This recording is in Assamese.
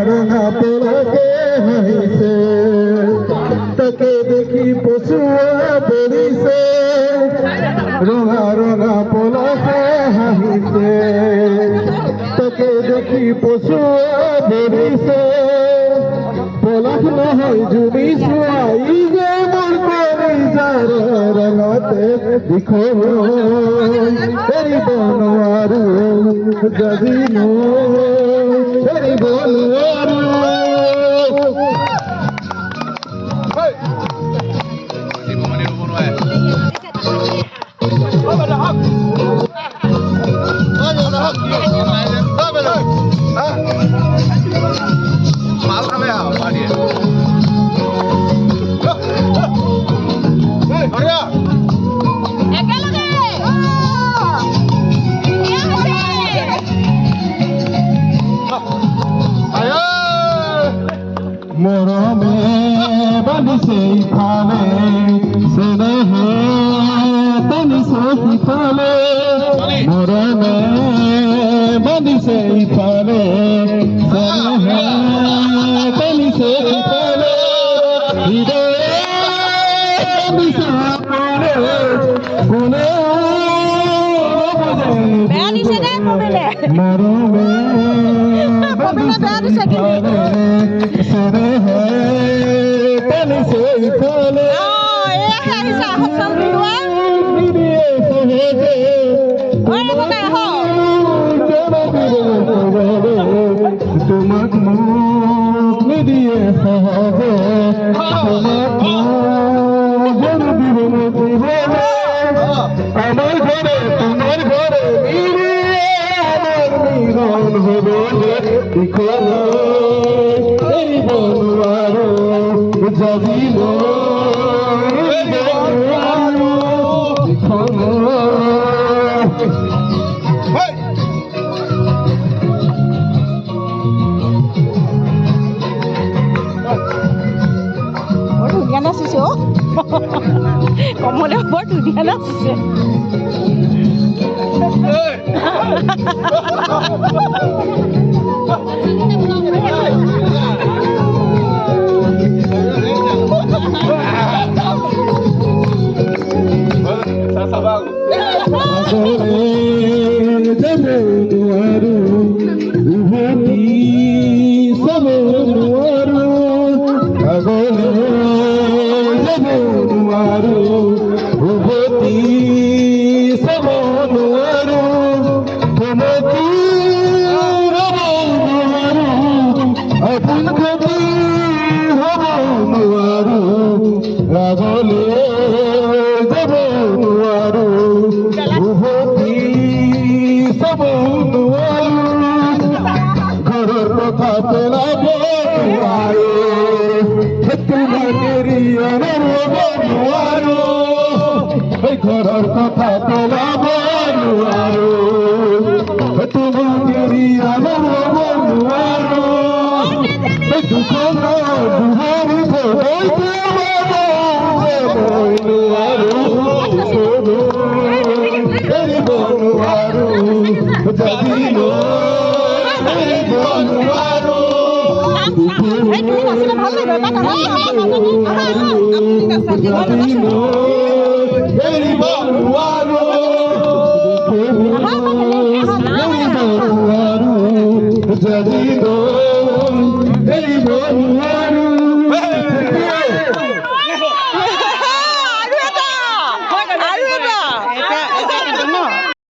রঙা পোলাকে হাইছে তাকে দেখি পশুয়া বেরিছে রঙা পোলাকে হাইছে তাকে দেখি পশুয়া বেরিছে পোলাক নহয় জুমি চুয়াই যে মোর করি যার রঙাতে দিখো তেরি বনওয়ারু জবিনো তেরি বনওয়ারু মরমে বানিছে ইফালে স্নেহে বানিছে ইফালে মরমে বানিছে ইফালে স্নেহে বানিছে ইফালে হৃদয়ে বানিছে আপনে কোনে মরমে বানিছে ইফালে স্নেহে বানিছে ইফালে তোমাক মুখ নিদিয়ে সহজে তোমাক জন দিব আমার ঘরে তোমার ঘরে আমার মিলন হবে দেখো এই বনওয়ারো যাবিল ধুনীয়া নাচিছে অ কমলে বৰ ধুনীয়া নাচিছে ঘৰেৰ কথা তোলা বনুয়াৰো তোমাকে আমাৰ বনুয়াৰো দুঃখ দুহাৰি বইতে বনুয়াৰো বনুয়াৰো যাবিল বনুয়াৰো যাবিল